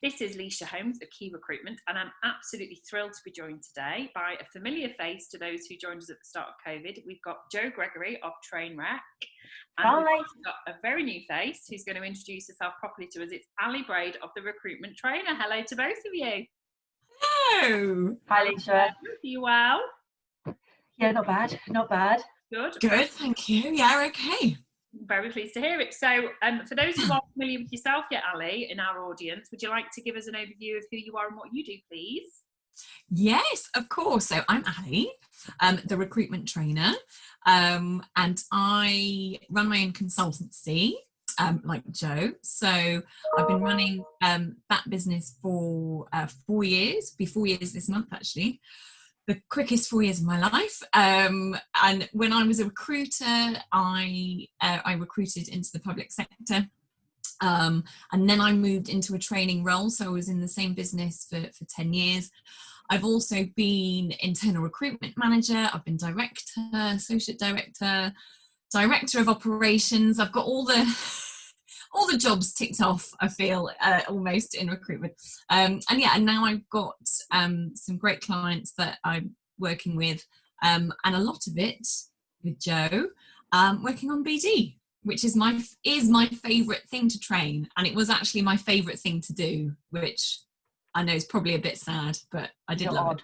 This is Leisha Holmes of Key Recruitment, and I'm absolutely thrilled to be joined today by a familiar face to those who joined us at the start of COVID. We've got Jo Gregory of TrainRec, and we've got a very new face who's going to introduce herself properly to us. It's Ali Braid of the Recruitment Trainer. Hello to both of you. Hello. Hi, Leisha. Are you well? Yeah, not bad, not bad. Good, thank you. Yeah, okay. Very pleased to hear it. So for those who aren't familiar with yourself yet, Ali, in our audience, would you like to give us an overview of who you are and what you do, please? Yes, of course. So I'm Ali, the recruitment trainer, and I run my own consultancy, like Jo. So I've been running that business for 4 years, be 4 years this month actually. The quickest 4 years of my life. And when I was a recruiter, I recruited into the public sector. And then I moved into a training role. So I was in the same business for 10 years. I've also been internal recruitment manager. I've been director, associate director, director of operations. I've got all the jobs ticked off, I feel, almost in recruitment. And now I've got some great clients that I'm working with, and a lot of it with Jo, working on BD, which is my favourite thing to train. And it was actually my favourite thing to do, which I know is probably a bit sad, but I did love it.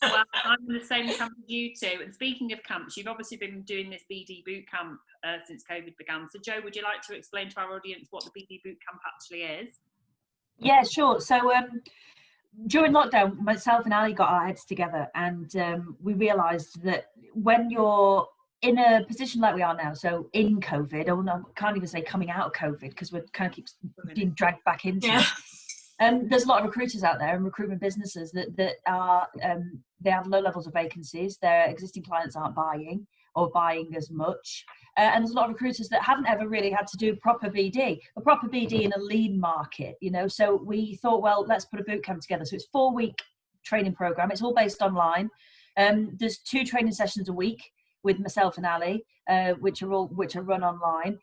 Well, I'm in the same camp as you two. And speaking of camps, you've obviously been doing this BD Bootcamp since COVID began. So, Jo, would you like to explain to our audience what the BD Bootcamp actually is? Yeah, sure. So during lockdown, myself and Ali got our heads together, and we realised that when you're in a position like we are now, so in COVID, I can't even say coming out of COVID because we're kind of keep being dragged back into it. There's a lot of recruiters out there and recruitment businesses that are they have low levels of vacancies. Their existing clients aren't buying or buying as much, and there's a lot of recruiters that haven't ever really had to do proper BD in a lean market, you know. So we thought, well, let's put a boot camp together. So it's a 4-week training program. It's all based online. There's 2 training sessions a week with myself and Ali, which are run online.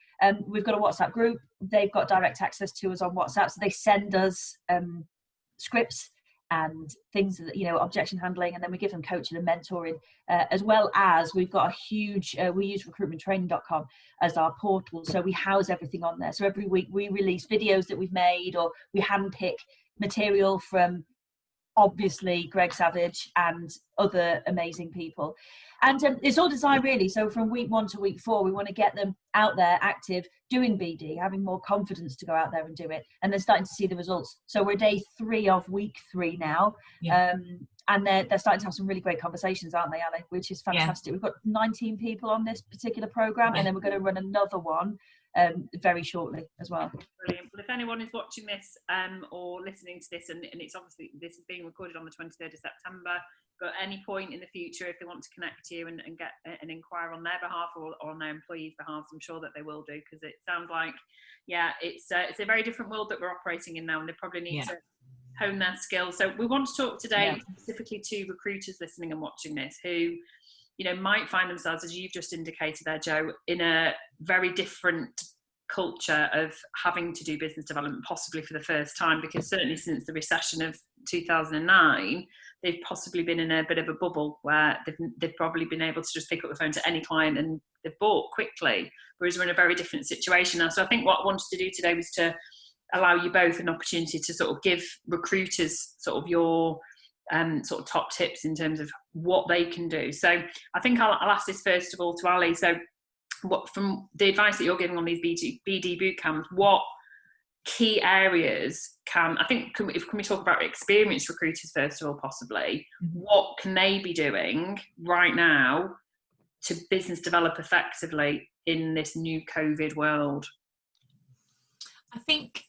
We've got a WhatsApp group. They've got direct access to us on WhatsApp, so they send us scripts and things that, you know, objection handling, and then we give them coaching and mentoring, as well as we've got a huge we use recruitmenttraining.com as our portal, so we house everything on there. So every week we release videos that we've made, or we handpick material from obviously Greg Savage and other amazing people, and it's all designed really, so from week 1 to week 4 we want to get them out there active, doing BD, having more confidence to go out there and do it, and then starting to see the results. So we're day 3 of week 3 now. And they're starting to have some really great conversations, aren't they, Ali? Which is fantastic. We've got 19 people on this particular program, and then we're going to run another one very shortly as well. Brilliant. Well, if anyone is watching this or listening to this, and it's obviously, this is being recorded on the 23rd of September, but at any point in the future, if they want to connect to you and get an inquire on their behalf or on their employees' behalf, I'm sure that they will do, because it sounds like, it's a very different world that we're operating in now, and they probably need to hone their skills. So we want to talk today specifically to recruiters listening and watching this who, you know, might find themselves, as you've just indicated there, Jo, in a very different culture of having to do business development, possibly for the first time, because certainly since the recession of 2009, they've possibly been in a bit of a bubble where they've probably been able to just pick up the phone to any client and they've bought quickly, whereas we're in a very different situation now. So I think what I wanted to do today was to allow you both an opportunity to sort of give recruiters sort of your sort of top tips in terms of what they can do. So I think I'll ask this first of all to Ali. So what, from the advice that you're giving on these BD boot camps, what key areas can we talk about experienced recruiters first of all, possibly, what can they be doing right now to business develop effectively in this new COVID world? I think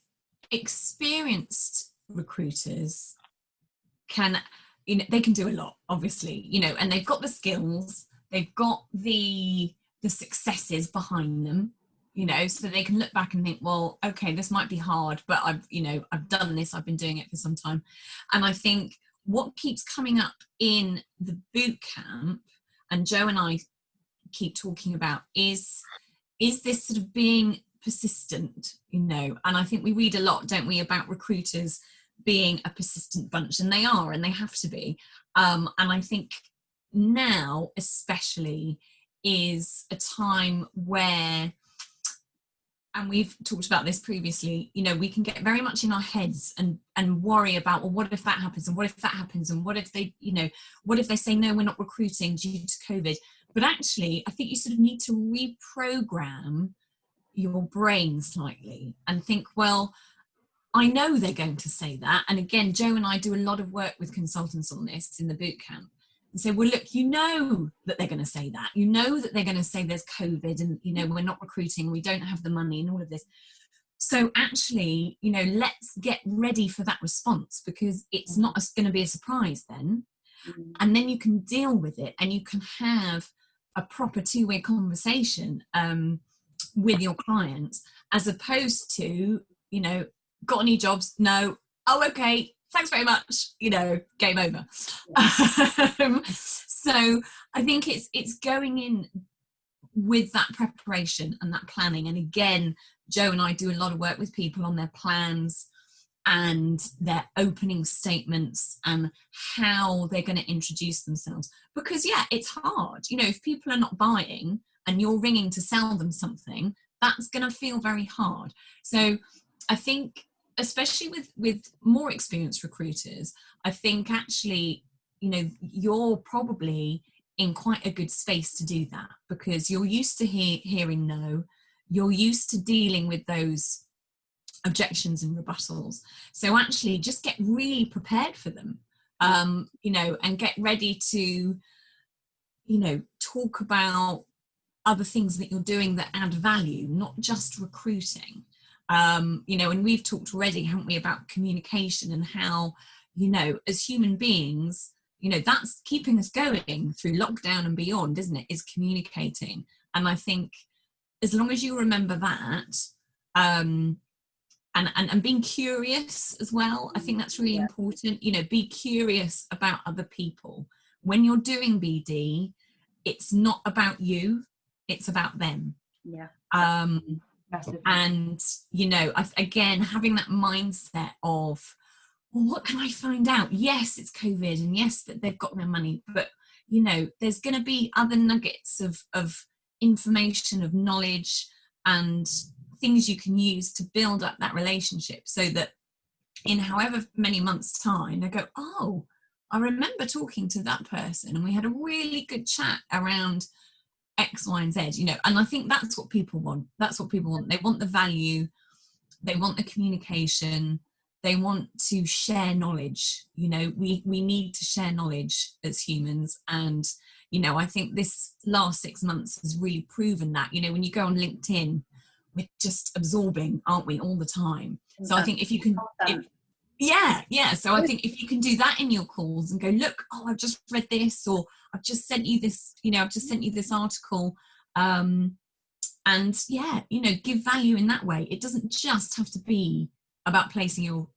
experienced recruiters can, you know, they can do a lot, obviously, you know, and they've got the skills, they've got the successes behind them, you know, so they can look back and think, well, okay, this might be hard, but I've done this, I've been doing it for some time. And I think what keeps coming up in the boot camp, and Jo and I keep talking about, is this sort of being persistent, you know, and I think we read a lot, don't we, about recruiters being a persistent bunch, and they are, and they have to be. And I think now especially is a time where, and we've talked about this previously, you know, we can get very much in our heads and worry about, well, what if that happens, and what if that happens, and what if they, you know, what if they say, no, we're not recruiting due to COVID. But actually, I think you sort of need to reprogram your brain slightly and think, well, I know they're going to say that. And again, Jo and I do a lot of work with consultants on this in the bootcamp. And say, well, look, you know that they're going to say that. You know that they're going to say there's COVID and, you know, we're not recruiting, we don't have the money and all of this. So actually, you know, let's get ready for that response, because it's not going to be a surprise then. And then you can deal with it and you can have a proper two-way conversation with your clients, as opposed to, you know, got any jobs? No. Oh, okay. Thanks very much. You know, game over. So I think it's going in with that preparation and that planning. And again, Jo and I do a lot of work with people on their plans and their opening statements and how they're going to introduce themselves. Because yeah, it's hard. You know, if people are not buying and you're ringing to sell them something, that's going to feel very hard. So I think, especially with more experienced recruiters, I think actually, you know, you're probably in quite a good space to do that, because you're used to hearing no, you're used to dealing with those objections and rebuttals. So actually just get really prepared for them, you know, and get ready to, you know, talk about other things that you're doing that add value, not just recruiting. You know, and we've talked already, haven't we, about communication and how, you know, as human beings, you know, that's keeping us going through lockdown and beyond, isn't it? Is communicating. And I think as long as you remember that, and being curious as well, I think that's really important. You know, be curious about other people. When you're doing BD, it's not about you, it's about them. Yeah. Massively. And, you know, again, having that mindset of, well, what can I find out? Yes, it's COVID, and yes, that they've got no money, but, you know, there's going to be other nuggets of information, of knowledge, and things you can use to build up that relationship, so that in however many months' time, they go, oh, I remember talking to that person, and we had a really good chat around X, Y, and Z, you know. And I think that's what people want. That's what people want. They want the value, they want the communication, they want to share knowledge. You know, we need to share knowledge as humans. And, you know, I think this last 6 months has really proven that. You know, when you go on LinkedIn, we're just absorbing, aren't we, all the time? So I think if you can, so I think if you can do that in your calls and go, look, oh, I've just read this, or I've just sent you this, you know, I've just sent you this article, and yeah, you know, give value in that way. It doesn't just have to be about placing your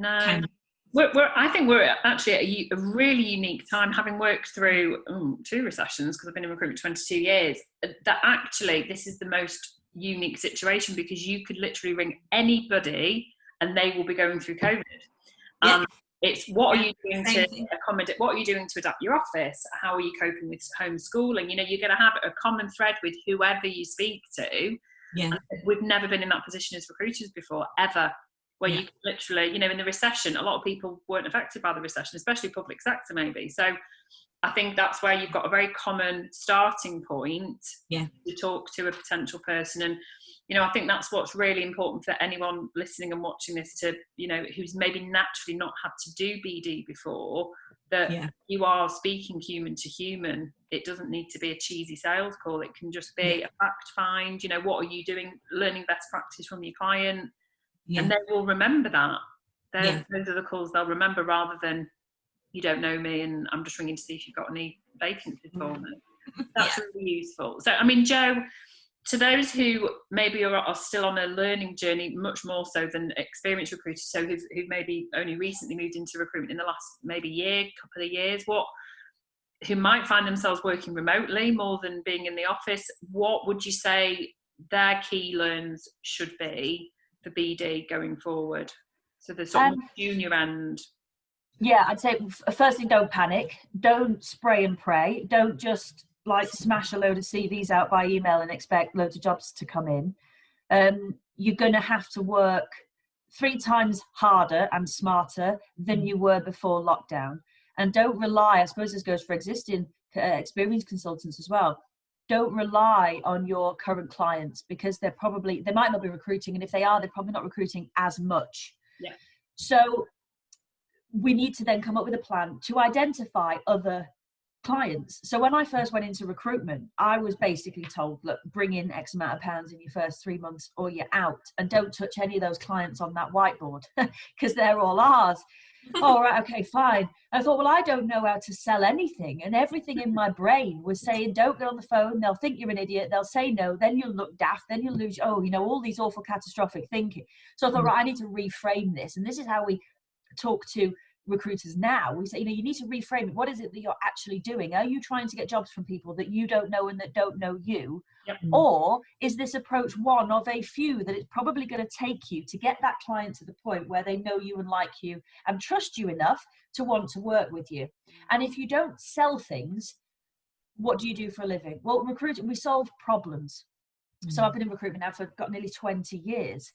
candidate. I think we're actually at a really unique time, having worked through 2 recessions, because I've been in recruitment 22 years, that actually this is the most unique situation, because you could literally ring anybody and they will be going through COVID. It's what are you doing to accommodate, what are you doing to adapt your office, how are you coping with homeschooling? You know, you're going to have a common thread with whoever you speak to. And we've never been in that position as recruiters before, ever, where you literally, you know, in the recession, a lot of people weren't affected by the recession, especially public sector maybe. So I think that's where you've got a very common starting point to talk to a potential person. And, you know, I think that's what's really important for anyone listening and watching this, to, you know, who's maybe naturally not had to do BD before, that you are speaking human to human. It doesn't need to be a cheesy sales call. It can just be a fact find, you know, what are you doing, learning best practice from your client. And they will remember that. Those are the calls they'll remember, rather than, you don't know me and I'm just ringing to see if you've got any vacancies for me. That's really useful. So, I mean, Jo, to those who maybe are still on a learning journey, much more so than experienced recruiters, so who've maybe only recently moved into recruitment in the last maybe couple of years, who might find themselves working remotely more than being in the office, what would you say their key learns should be for BD going forward? So the sort of junior end. Yeah, I'd say first thing, don't panic. Don't spray and pray. Don't just like smash a load of CVs out by email and expect loads of jobs to come in. You're going to have to work 3 times harder and smarter than you were before lockdown. And don't rely, I suppose this goes for existing experienced consultants as well, don't rely on your current clients, because they might not be recruiting, and if they are, they're probably not recruiting as much. Yeah. So we need to then come up with a plan to identify other clients. So when I first went into recruitment, I was basically told, look, bring in X amount of pounds in your first 3 months or you're out, and don't touch any of those clients on that whiteboard because they're all ours. Oh, right, okay, fine. I thought, well, I don't know how to sell anything, and everything in my brain was saying, don't get on the phone, they'll think you're an idiot, they'll say no, then you'll look daft, then you'll lose, all these awful catastrophic thinking. So I thought, right, I need to reframe this. And this is how we talk to recruiters now. We say, you need to reframe it. What is it that you're actually doing? Are you trying to get jobs from people that you don't know and that don't know you? Yep. Or is this approach one of a few that it's probably going to take you to get that client to the point where they know you and like you and trust you enough to want to work with you? And if you don't sell things, what do you do for a living? Well, recruiting, we solve problems. So I've been in recruitment now for nearly 20 years.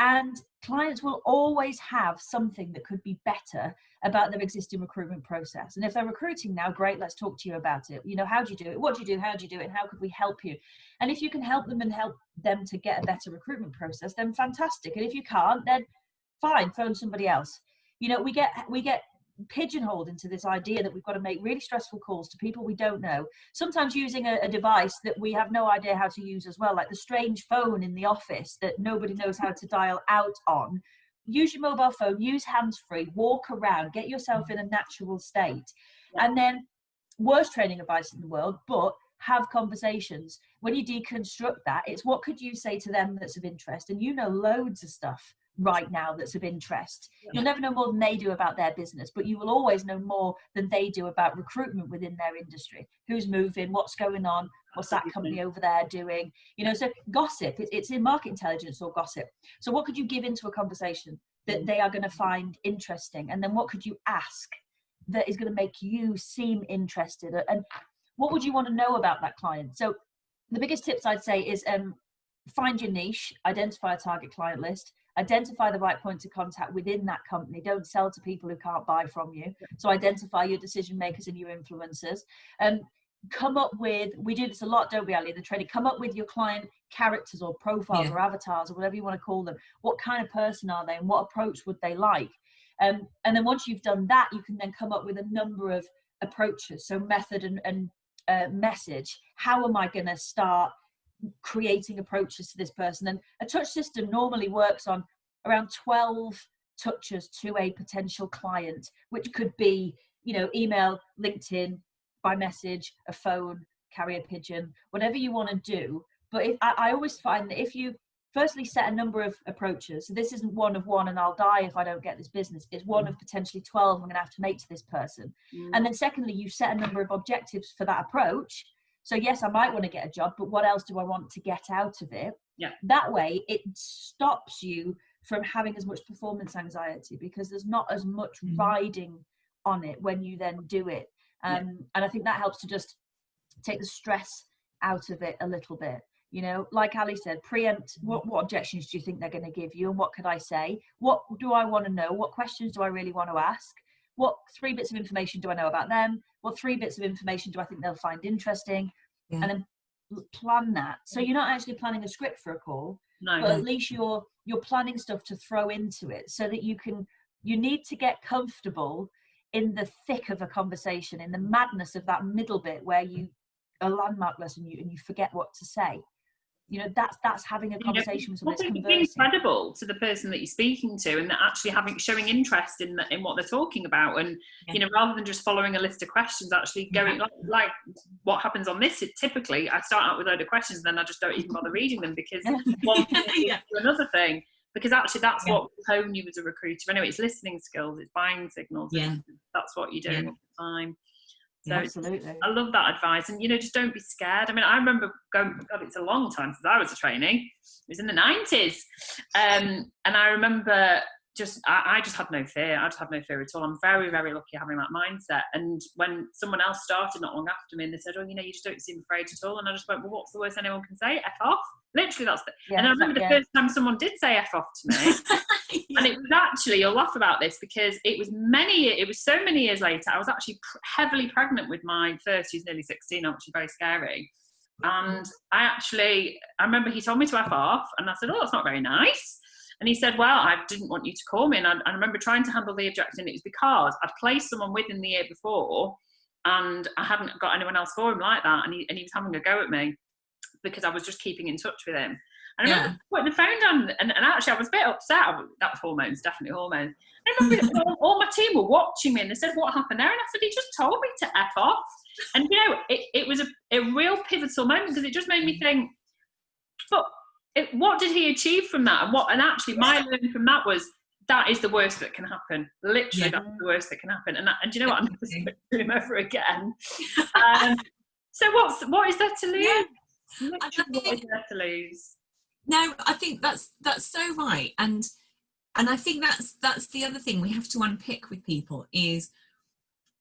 And clients will always have something that could be better about their existing recruitment process. And if they're recruiting now, great, let's talk to you about it. How do you do it? What do you do? How do you do it? And how could we help you? And if you can help them and help them to get a better recruitment process, then fantastic. And if you can't, then fine, phone somebody else. We get pigeonholed into this idea that we've got to make really stressful calls to people we don't know, sometimes using a device that we have no idea how to use as well, like the strange phone in the office that nobody knows how to dial out on. Use your mobile phone, use hands-free, walk around, get yourself in a natural state. And then, worst training advice in the world, but have conversations. When you deconstruct that, it's what could you say to them that's of interest? And loads of stuff right now that's of interest. You'll never know more than they do about their business, but you will always know more than they do about recruitment within their industry. Who's moving, what's going on, what's that company over there doing? So gossip, it's in market intelligence or gossip. So what could you give into a conversation that they are going to find interesting? And then what could you ask that is going to make you seem interested? And what would you want to know about that client? So the biggest tips I'd say is find your niche, identify a target client list, identify the right points of contact within that company. Don't sell to people who can't buy from you. So identify your decision makers and your influencers. Come up with, we do this a lot, don't we, Ali, in the training, come up with your client characters or profiles or avatars or whatever you want to call them. What kind of person are they and what approach would they like? And then once you've done that, you can then come up with a number of approaches. So method and message. How am I going to start creating approaches to this person? And a touch system normally works on around 12 touches to a potential client, which could be, email, LinkedIn, by message, a phone, carrier pigeon, whatever you want to do. But I always find that if you firstly set a number of approaches, so this isn't one of one and I'll die if I don't get this business, it's one of potentially 12 I'm going to have to make to this person. And then secondly, you set a number of objectives for that approach. So yes, I might want to get a job, but what else do I want to get out of it? Yeah. That way it stops you from having as much performance anxiety, because there's not as much riding on it when you then do it. And I think that helps to just take the stress out of it a little bit. Like Ali said, preempt what objections do you think they're going to give you, and what could I say? What do I want to know? What questions do I really want to ask? What 3 bits of information do I know about them? What 3 bits of information do I think they'll find interesting? And then plan that. So you're not actually planning a script for a call, but at least you're planning stuff to throw into it, so that you need to get comfortable in the thick of a conversation, in the madness of that middle bit where you are landmarkless and you forget what to say. That's having a conversation with someone. It's being credible to the person that you're speaking to, and actually showing interest in what they're talking about, and rather than just following a list of questions, actually going like what happens on this. Typically, I start out with a load of questions, and then I just don't even bother reading them, because one thing leads to another thing. Because actually, that's what will hone you as a recruiter. Anyway, it's listening skills, it's buying signals. That's what you're doing all the time. So absolutely. I love that advice. And, just don't be scared. I mean, I remember God, it's a long time since I was a trainee. It was in the 90s. And I remember I just had no fear. I just had no fear at all. I'm very, very lucky having that mindset. And when someone else started not long after me and they said, oh, you just don't seem afraid at all. And I just went, well, what's the worst anyone can say? F off. Literally, and I remember the first time someone did say F off to me. And it was actually, you'll laugh about this, because it was so many years later. I was actually heavily pregnant with my first, who's nearly 16, which is very scary. And I remember he told me to F off, and I said, oh, that's not very nice. And he said, well, I didn't want you to call me. And I remember trying to handle the objection. It was because I'd placed someone with him the year before, and I hadn't got anyone else for him like that. And he was having a go at me because I was just keeping in touch with him. And I remember putting the phone down, and actually I was a bit upset. That was hormones, definitely hormones. I remember all my team were watching me, and they said, what happened there? And I said, he just told me to F off. And, it was a real pivotal moment, because it just made me think, but what did he achieve from that? And actually my learning from that was, that is the worst that can happen. Literally, that's the worst that can happen. And do you know what? I'm never speaking to him ever again. So what is there to lose? Yeah. Literally, what is there to lose? No, I think that's so right. And I think that's the other thing we have to unpick with people, is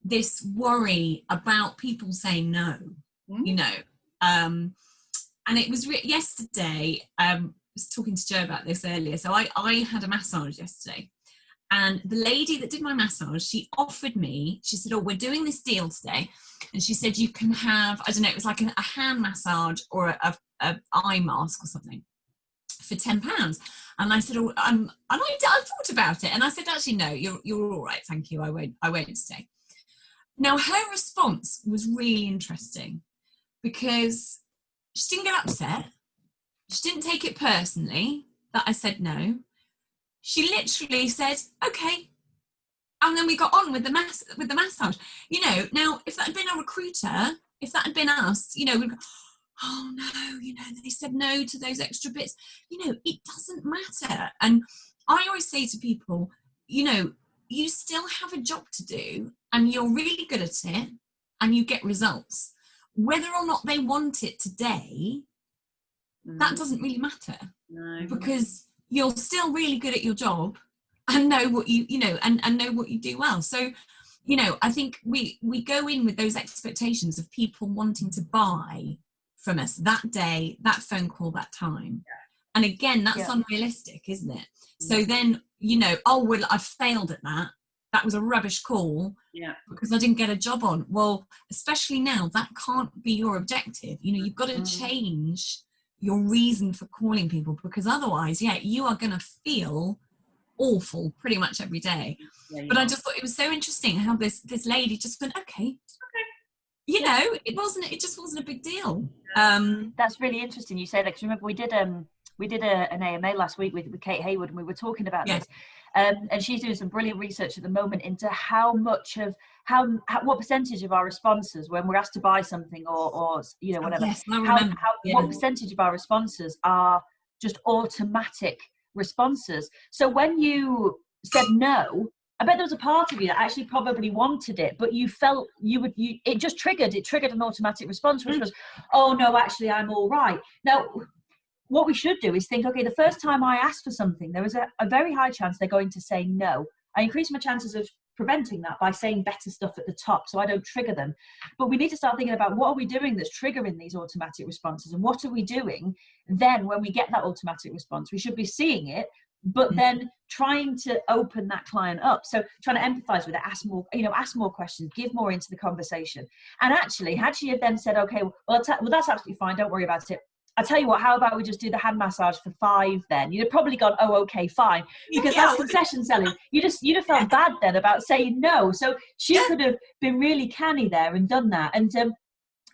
this worry about people saying no, and it was yesterday, I was talking to Jo about this earlier. So I had a massage yesterday, and the lady that did my massage, she offered me, she said, oh, we're doing this deal today. And she said, you can have, I don't know, it was like a hand massage or a eye mask or something for £10. And I said, oh, and I thought about it. And I said, actually, no, you're all right. Thank you. I won't stay. Now, her response was really interesting, because she didn't get upset. She didn't take it personally that I said no. She literally said, okay. And then we got on with the massage. Now, if that had been a recruiter, if that had been us, we'd go, oh no, they said no to those extra bits. It doesn't matter. And I always say to people, you still have a job to do, and you're really good at it, and you get results. Whether or not they want it today, that doesn't really matter. No. Because you're still really good at your job, and know what and know what you do well. So, I think we go in with those expectations of people wanting to buy from us that day, that phone call, that time. Yeah. And again, that's unrealistic, isn't it? Yeah. So then, oh, well, I failed at that. That was a rubbish call because I didn't get a job on. Well, especially now, that can't be your objective. You've got to change your reason for calling people, because otherwise, you are going to feel awful pretty much every day. Yeah, but I just thought it was so interesting how this lady just went, okay. It just wasn't a big deal. That's really interesting you say that, because remember we did an AMA last week with Kate Hayward, and we were talking about this. And she's doing some brilliant research at the moment into what percentage of our responses when we're asked to buy something or whatever, what percentage of our responses are just automatic responses. So when you said no, I bet there was a part of you that actually probably wanted it, but you felt it just triggered an automatic response, which was, oh no, actually I'm all right. Now, what we should do is think, okay, the first time I ask for something, there is a very high chance they're going to say no. I increase my chances of preventing that by saying better stuff at the top so I don't trigger them. But we need to start thinking about, what are we doing that's triggering these automatic responses, and what are we doing then when we get that automatic response? We should be seeing it, but then trying to open that client up. So trying to empathize with it, ask more questions, give more into the conversation. And actually, had she have then said, okay, well, that's absolutely fine, don't worry about it. I tell you what, how about we just do the hand massage for £5 then? You'd have probably gone, oh, okay, fine. Because that's concession selling. You'd have felt bad then about saying no. So she could have been really canny there and done that. And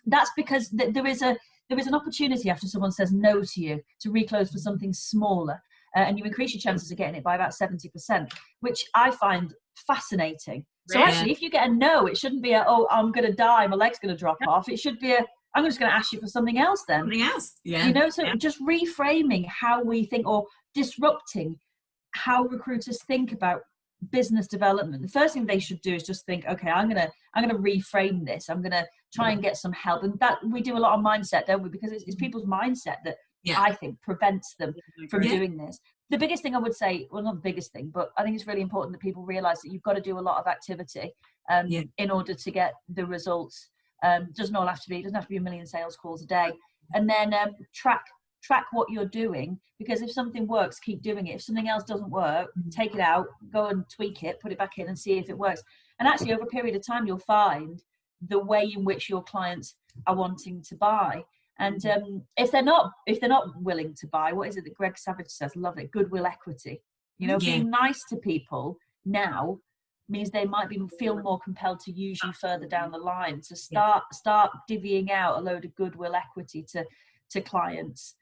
that's because there is an opportunity after someone says no to you to reclose for something smaller. And you increase your chances of getting it by about 70%, which I find fascinating. So actually, if you get a no, it shouldn't be oh, I'm going to die, my leg's going to drop off. It should be I'm just going to ask you for something else then. Something else, So just reframing how we think, or disrupting how recruiters think about business development, the first thing they should do is just think, okay, I'm gonna reframe this. I'm gonna try and get some help. And that we do a lot on mindset, don't we? Because it's people's mindset that I think prevents them from doing this. The biggest thing I would say, well, not the biggest thing, but I think it's really important that people realize that you've got to do a lot of activity in order to get the results. Doesn't have to be a million sales calls a day. And then track what you're doing, because if something works, keep doing it. If something else doesn't work, take it out, go and tweak it, put it back in and see if it works. And actually over a period of time, you'll find the way in which your clients are wanting to buy. And if they're not willing to buy, what is it that Greg Savage says? Love it. Goodwill equity. Being nice to people now means they might feel more compelled to use you further down the line. So start divvying out a load of goodwill equity to clients.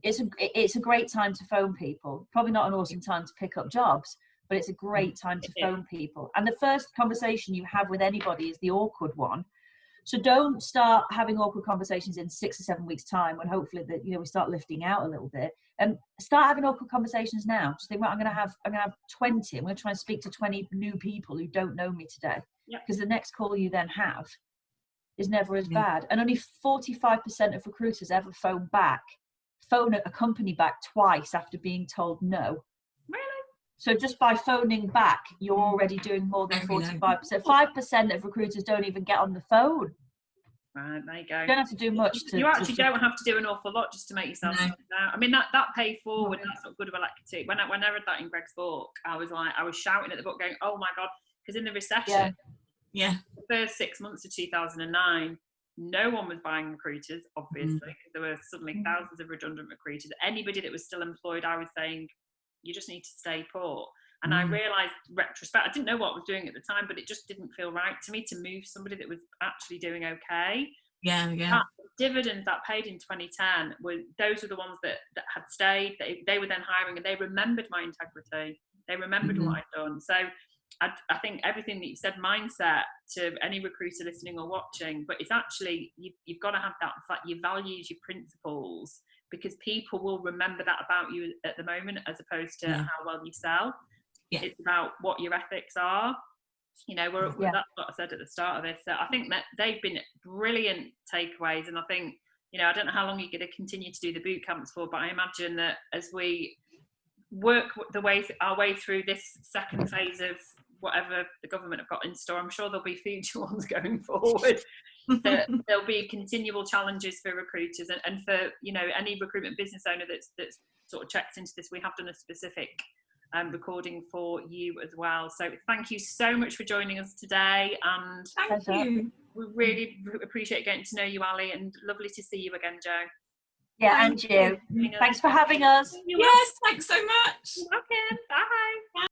It's a great time to phone people. Probably not an awesome time to pick up jobs, but it's a great time to phone people. And the first conversation you have with anybody is the awkward one. So don't start having awkward conversations in 6 or 7 weeks' time when hopefully that we start lifting out a little bit. And start having awkward conversations now. Just think, well, I'm gonna have 20. I'm gonna try and speak to 20 new people who don't know me today. Because the next call you then have is never as bad. And only 45% of recruiters ever phone a company back twice after being told no. Really? So just by phoning back, you're already doing more than 45%. 5% of recruiters don't even get on the phone. Right, there you go. You don't have to do much. You actually don't have to do an awful lot just to make yourself stand out. I mean, that pay forward, that's not good of a equity. When I read that in Greg's book, I was shouting at the book going, oh my God, because in the recession, the first 6 months of 2009, no one was buying recruiters, obviously, because there were suddenly thousands of redundant recruiters. Anybody that was still employed, I was saying, you just need to stay put. And I realised, retrospect, I didn't know what I was doing at the time, but it just didn't feel right to me to move somebody that was actually doing okay. That dividends that paid in 2010 those were the ones that had stayed. They were then hiring, and they remembered my integrity. They remembered what I'd done. So I think everything that you said, mindset, to any recruiter listening or watching, but it's actually, you've got to have that, like your values, your principles, because people will remember that about you at the moment, as opposed to how well you sell. It's about what your ethics are. That's what I said at the start of this. So I think that they've been brilliant takeaways, and I think, I don't know how long you're going to continue to do the boot camps for, but I imagine that as we work our way through this second phase of whatever the government have got in store, I'm sure there'll be future ones going forward. That there'll be continual challenges for recruiters and for any recruitment business owner that's sort of checked into this. We have done a specific recording for you as well. So thank you so much for joining us today, and thank you. We really appreciate getting to know you, Ali, and lovely to see you again, Jo. Yeah, and you. Thanks for having us. Yes, thanks so much. Okay, bye.